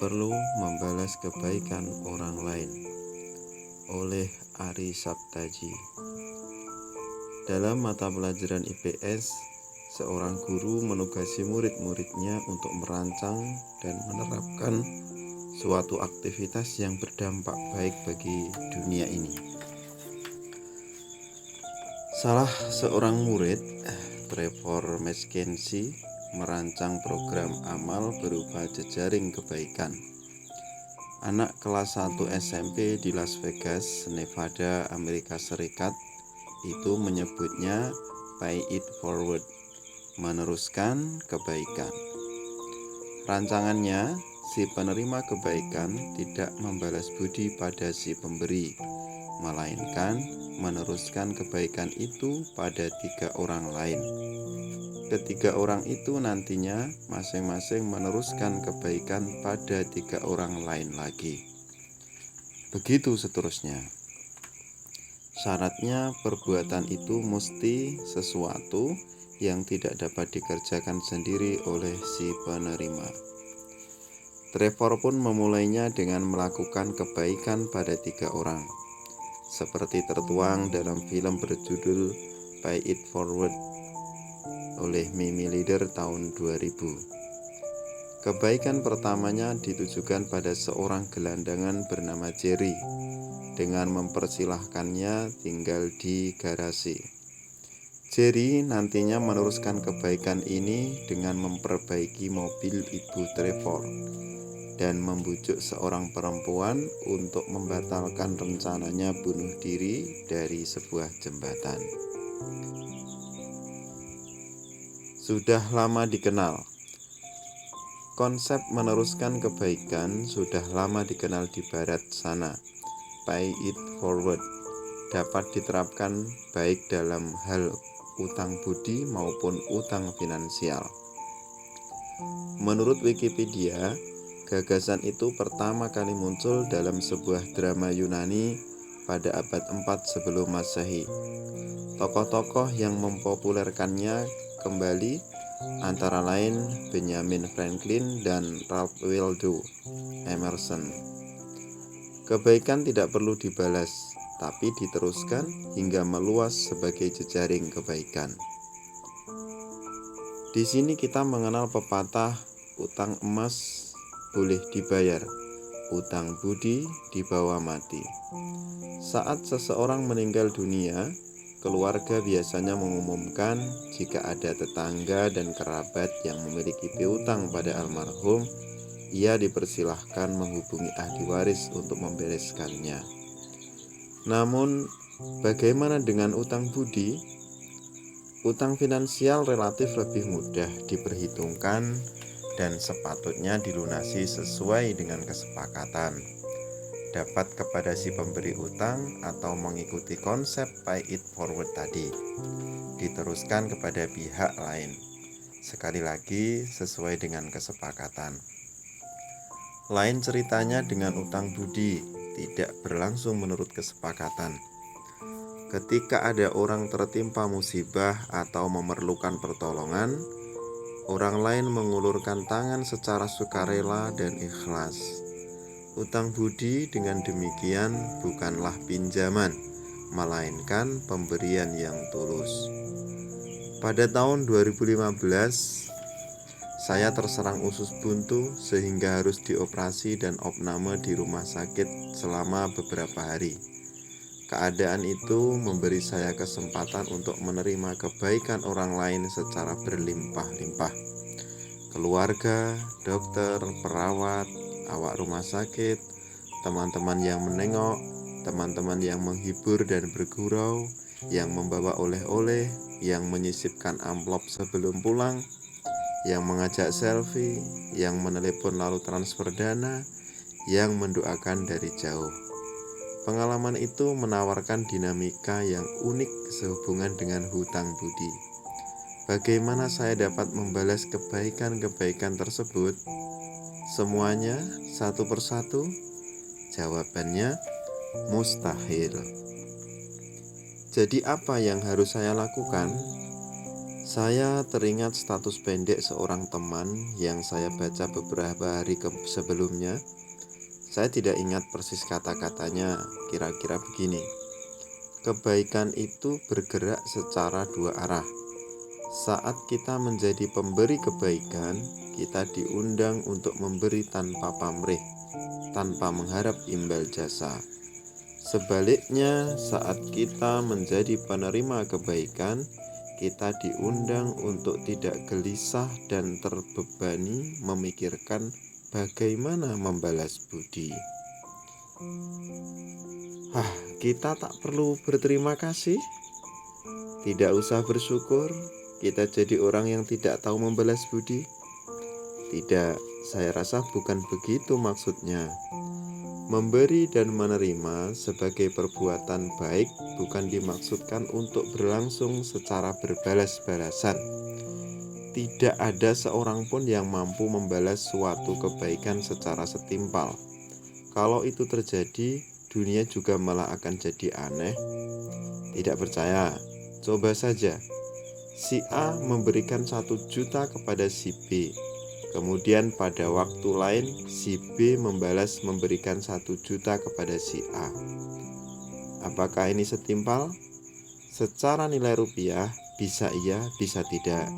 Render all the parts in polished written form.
perlu membalas kebaikan orang lain oleh Ari Saptaji. Dalam mata pelajaran IPS, seorang guru menugasi murid-muridnya untuk merancang dan menerapkan suatu aktivitas yang berdampak baik bagi dunia ini. Salah seorang murid, Trevor McKenzie, merancang program amal berupa jejaring kebaikan. Anak kelas 1 SMP di Las Vegas, Nevada, Amerika Serikat itu menyebutnya pay it forward, meneruskan kebaikan. Rancangannya, si penerima kebaikan tidak membalas budi pada si pemberi, melainkan meneruskan kebaikan itu pada 3 orang lain. Ketiga orang itu nantinya masing-masing meneruskan kebaikan pada 3 orang lain lagi. Begitu seterusnya. Syaratnya perbuatan itu mesti sesuatu yang tidak dapat dikerjakan sendiri oleh si penerima. Trevor pun memulainya dengan melakukan kebaikan pada 3 orang. Seperti tertuang dalam film berjudul Pay It Forward oleh Mimi Leader tahun 2000. Kebaikan pertamanya ditujukan pada seorang gelandangan bernama Jerry dengan mempersilahkannya tinggal di garasi. Jerry nantinya meneruskan kebaikan ini dengan memperbaiki mobil ibu Trevor dan membujuk seorang perempuan untuk membatalkan rencananya bunuh diri dari sebuah jembatan. Sudah lama dikenal. Konsep meneruskan kebaikan sudah lama dikenal di barat sana. Pay it forward dapat diterapkan baik dalam hal utang budi maupun utang finansial. Menurut Wikipedia, gagasan itu pertama kali muncul dalam sebuah drama Yunani pada abad 4 sebelum Masehi. Tokoh-tokoh yang mempopulerkannya kembali antara lain Benjamin Franklin dan Ralph Waldo Emerson. Kebaikan tidak perlu dibalas, tapi diteruskan hingga meluas sebagai jejaring kebaikan. Di sini kita mengenal pepatah utang emas boleh dibayar, utang budi dibawa mati. Saat seseorang meninggal dunia, keluarga biasanya mengumumkan jika ada tetangga dan kerabat yang memiliki piutang pada almarhum, ia dipersilahkan menghubungi ahli waris untuk membereskannya. Namun, bagaimana dengan utang budi? Utang finansial relatif lebih mudah diperhitungkan dan sepatutnya dilunasi sesuai dengan kesepakatan. Dapat kepada si pemberi utang atau mengikuti konsep pay it forward tadi, diteruskan kepada pihak lain. Sekali lagi sesuai dengan kesepakatan. Lain ceritanya dengan utang budi, tidak berlangsung menurut kesepakatan. Ketika ada orang tertimpa musibah atau memerlukan pertolongan, orang lain mengulurkan tangan secara sukarela dan ikhlas. Utang budi dengan demikian bukanlah pinjaman, melainkan pemberian yang tulus. Pada tahun 2015, saya terserang usus buntu sehingga harus dioperasi dan opname di rumah sakit selama beberapa hari. Keadaan itu memberi saya kesempatan untuk menerima kebaikan orang lain secara berlimpah-limpah. Keluarga, dokter, perawat, awak rumah sakit, teman-teman yang menengok, teman-teman yang menghibur dan bergurau, yang membawa oleh-oleh, yang menyisipkan amplop sebelum pulang, yang mengajak selfie, yang menelepon lalu transfer dana, yang mendoakan dari jauh. Pengalaman itu menawarkan dinamika yang unik sehubungan dengan hutang budi. Bagaimana saya dapat membalas kebaikan-kebaikan tersebut? Semuanya satu persatu? Jawabannya mustahil. Jadi apa yang harus saya lakukan? Saya teringat status pendek seorang teman yang saya baca beberapa hari sebelumnya. Saya tidak ingat persis kata-katanya, kira-kira begini. Kebaikan itu bergerak secara dua arah. Saat kita menjadi pemberi kebaikan, kita diundang untuk memberi tanpa pamrih, tanpa mengharap imbal jasa. Sebaliknya, saat kita menjadi penerima kebaikan, kita diundang untuk tidak gelisah dan terbebani memikirkan bagaimana membalas budi. Kita tak perlu berterima kasih, tidak usah bersyukur, kita jadi orang yang tidak tahu membalas budi. Tidak, saya rasa bukan begitu maksudnya. Memberi dan menerima sebagai perbuatan baik bukan dimaksudkan untuk berlangsung secara berbalas-balasan. Tidak ada seorang pun yang mampu membalas suatu kebaikan secara setimpal. Kalau itu terjadi, dunia juga malah akan jadi aneh. Tidak percaya? Coba saja. Si A memberikan 1 juta kepada si B. Kemudian pada waktu lain si B membalas memberikan 1 juta kepada si A. Apakah ini setimpal? Secara nilai rupiah bisa iya, bisa tidak.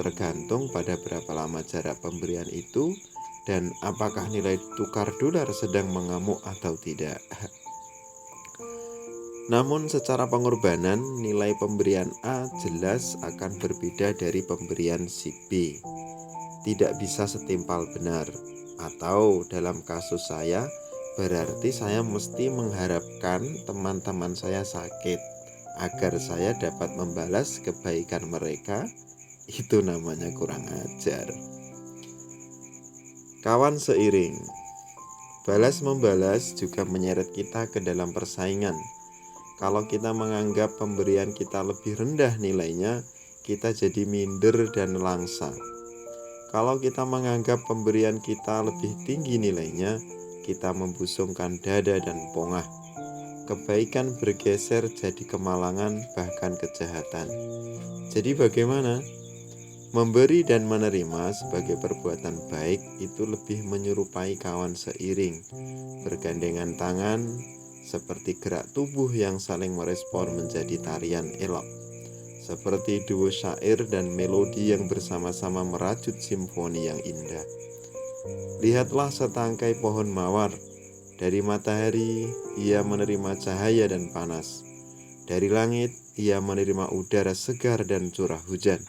Tergantung pada berapa lama jarak pemberian itu dan apakah nilai tukar dolar sedang mengamuk atau tidak. Namun secara pengorbanan nilai pemberian A jelas akan berbeda dari pemberian si B. Tidak bisa setimpal benar. Atau dalam kasus saya, berarti saya mesti mengharapkan teman-teman saya sakit agar saya dapat membalas kebaikan mereka. Itu namanya kurang ajar. Kawan seiring. Balas-membalas juga menyeret kita ke dalam persaingan. Kalau kita menganggap pemberian kita lebih rendah nilainya, kita jadi minder dan langsa. Kalau kita menganggap pemberian kita lebih tinggi nilainya, kita membusungkan dada dan pongah. Kebaikan bergeser jadi kemalangan, bahkan kejahatan. Jadi bagaimana? Memberi dan menerima sebagai perbuatan baik itu lebih menyerupai kawan seiring, bergandengan tangan, seperti gerak tubuh yang saling merespon menjadi tarian elok. Seperti duo syair dan melodi yang bersama-sama merajut simfoni yang indah. Lihatlah setangkai pohon mawar. Dari matahari, ia menerima cahaya dan panas. Dari langit, ia menerima udara segar dan curah hujan.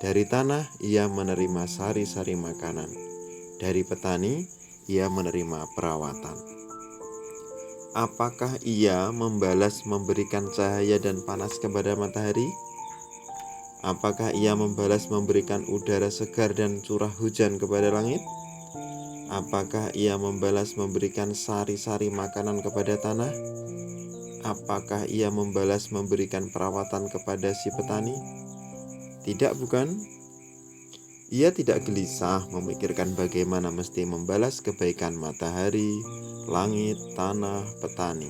Dari tanah, ia menerima sari-sari makanan. Dari petani, ia menerima perawatan. Apakah ia membalas memberikan cahaya dan panas kepada matahari? Apakah ia membalas memberikan udara segar dan curah hujan kepada langit? Apakah ia membalas memberikan sari-sari makanan kepada tanah? Apakah ia membalas memberikan perawatan kepada si petani? Tidak, bukan? Ia tidak gelisah memikirkan bagaimana mesti membalas kebaikan matahari, langit, tanah, petani.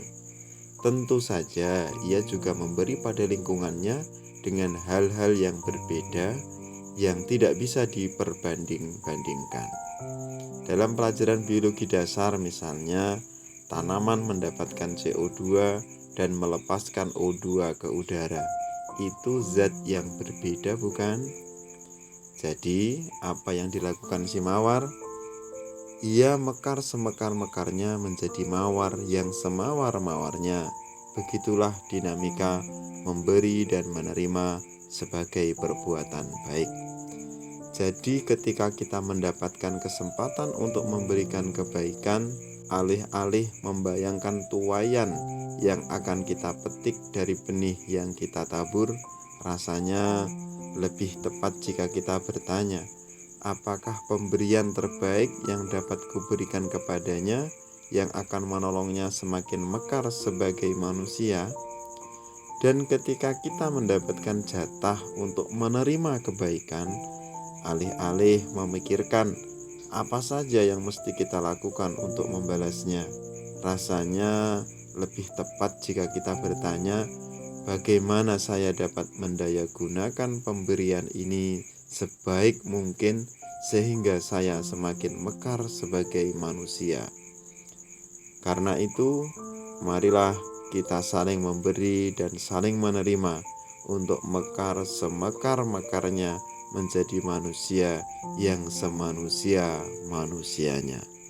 Tentu saja ia juga memberi pada lingkungannya dengan hal-hal yang berbeda yang tidak bisa diperbanding-bandingkan. Dalam pelajaran biologi dasar misalnya, tanaman mendapatkan CO2 dan melepaskan O2 ke udara. Itu zat yang berbeda, bukan? Jadi, apa yang dilakukan si mawar? Ia mekar semekar-mekarnya menjadi mawar yang semawar-mawarnya. Begitulah dinamika memberi dan menerima sebagai perbuatan baik. Jadi ketika kita mendapatkan kesempatan untuk memberikan kebaikan, alih-alih membayangkan tuaian yang akan kita petik dari benih yang kita tabur, rasanya lebih tepat jika kita bertanya, apakah pemberian terbaik yang dapat kuberikan kepadanya yang akan menolongnya semakin mekar sebagai manusia? Dan ketika kita mendapatkan jatah untuk menerima kebaikan, alih-alih memikirkan apa saja yang mesti kita lakukan untuk membalasnya, rasanya lebih tepat jika kita bertanya, bagaimana saya dapat mendayagunakan pemberian ini sebaik mungkin sehingga saya semakin mekar sebagai manusia. Karena itu, marilah kita saling memberi dan saling menerima untuk mekar semekar-mekarnya menjadi manusia yang semanusia-manusianya.